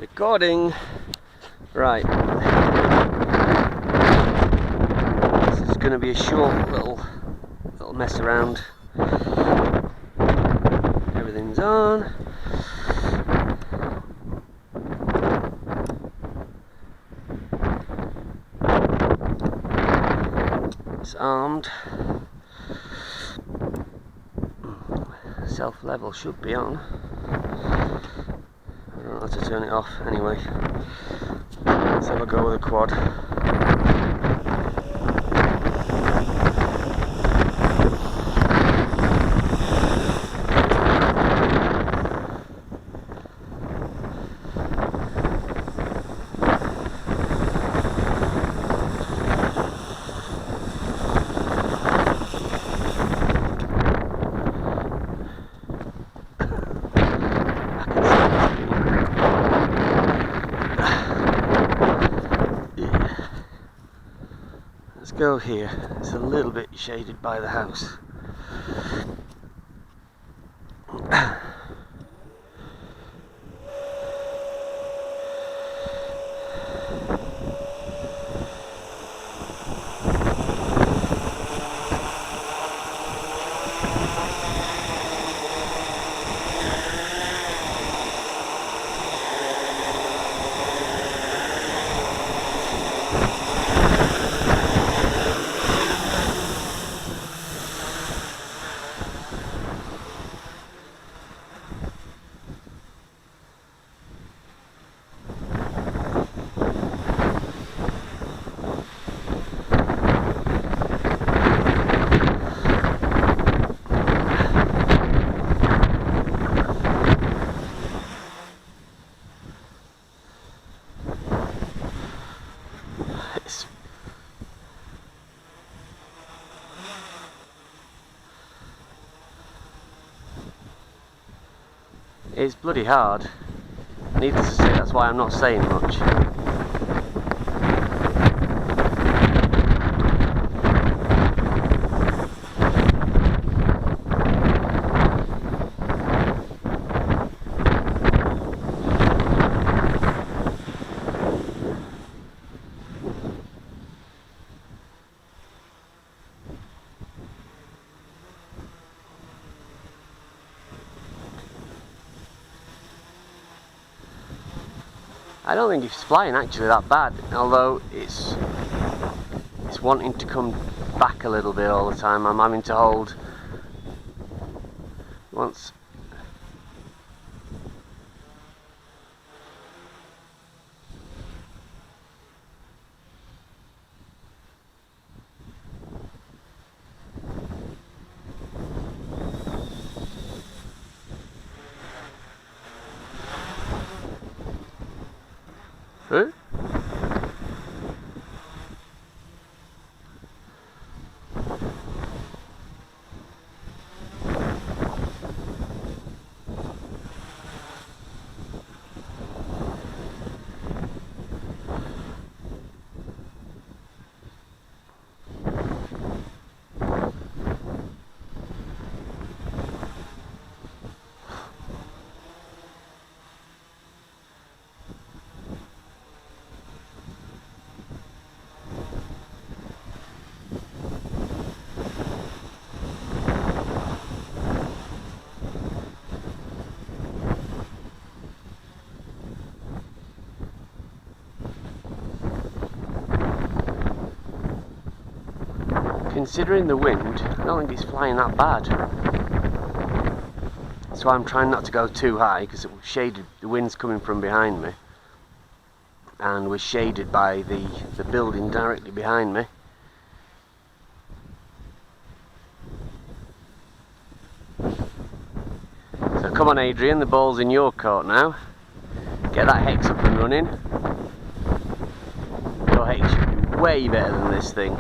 Recording. Right. This is going to be a short little mess around. Everything's on. It's armed. Self level should be on. I don't know how to turn it off anyway. Let's have a go with the quad. Go here. It's a little bit shaded by the house. It's bloody hard. Needless to say, that's why I'm not saying much. I don't think it's flying actually that bad, although it's wanting to come back a little bit all the time. I'm having to hold once. Huh? Considering the wind, I don't think it's flying that bad. So I'm trying not to go too high because it was shaded. The wind's coming from behind me, and we're shaded by the building directly behind me. So come on, Adrian, the ball's in your court now. Get that hex up and running. Your hex should be way better than this thing.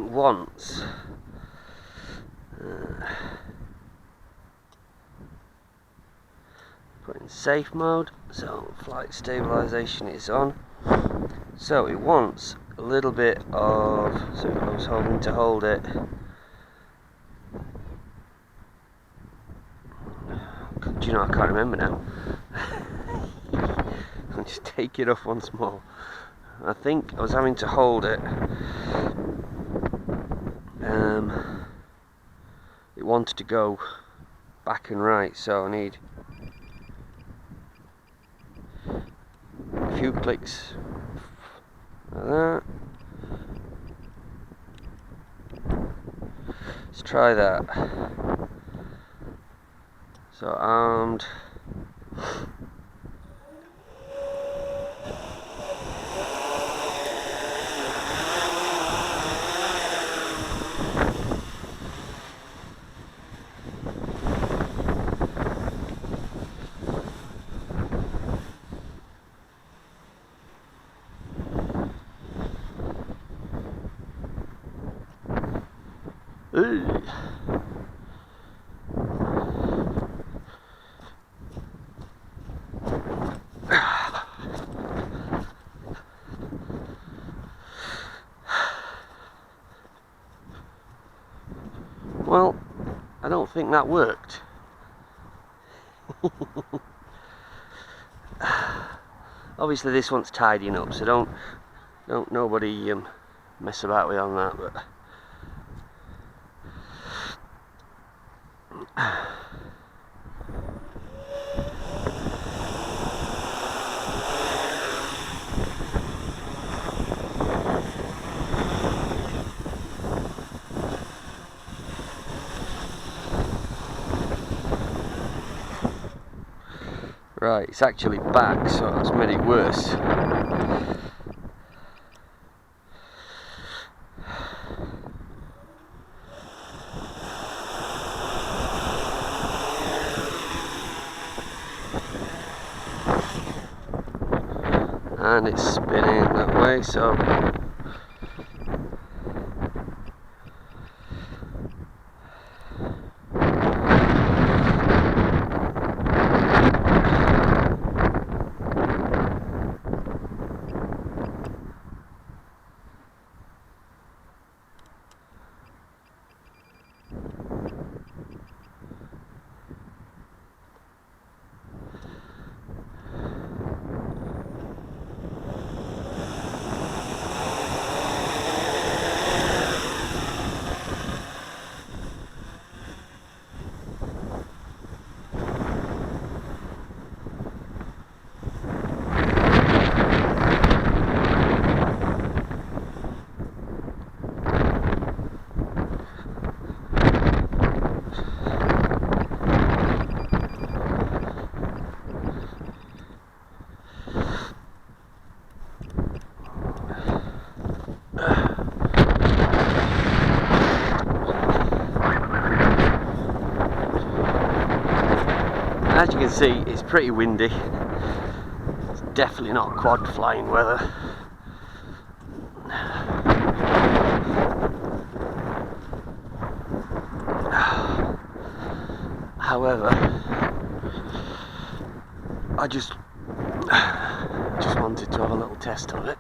wants put in safe mode, so flight stabilization is on. So it wants a little bit of, so I was holding to hold it. Do you know, I can't remember now. I'll just take it off once more. I think I was having to hold it. It wanted to go back and right, so I need a few clicks like that. Let's try that. So armed. Well, I don't think that worked. Obviously this one's tidying up, so don't nobody mess about with on that, but right, it's actually back, so that's made it worse. And it's spinning that way, so as you can see, it's pretty windy. It's definitely not quad flying weather. However, I just wanted to have a little test of it.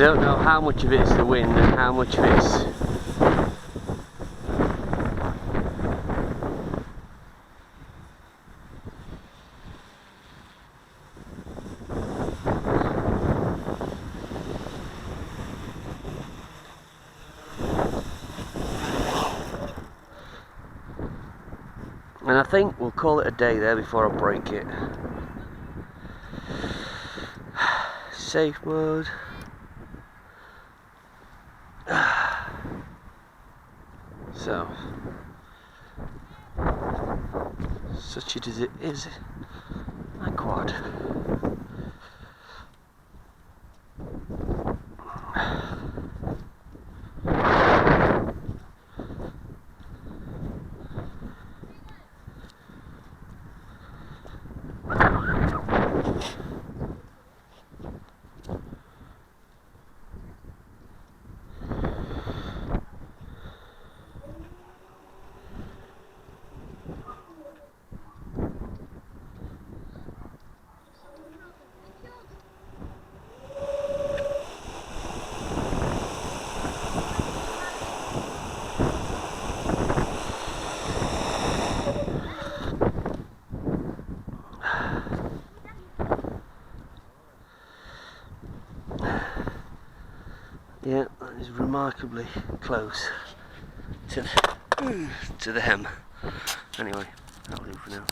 don't know how much of it is the wind and how much of it's and I think we'll call it a day there before I break it. Safe mode. So, such it as it is, my quad. Yeah, that is remarkably close to the hem. Anyway, that'll do for now.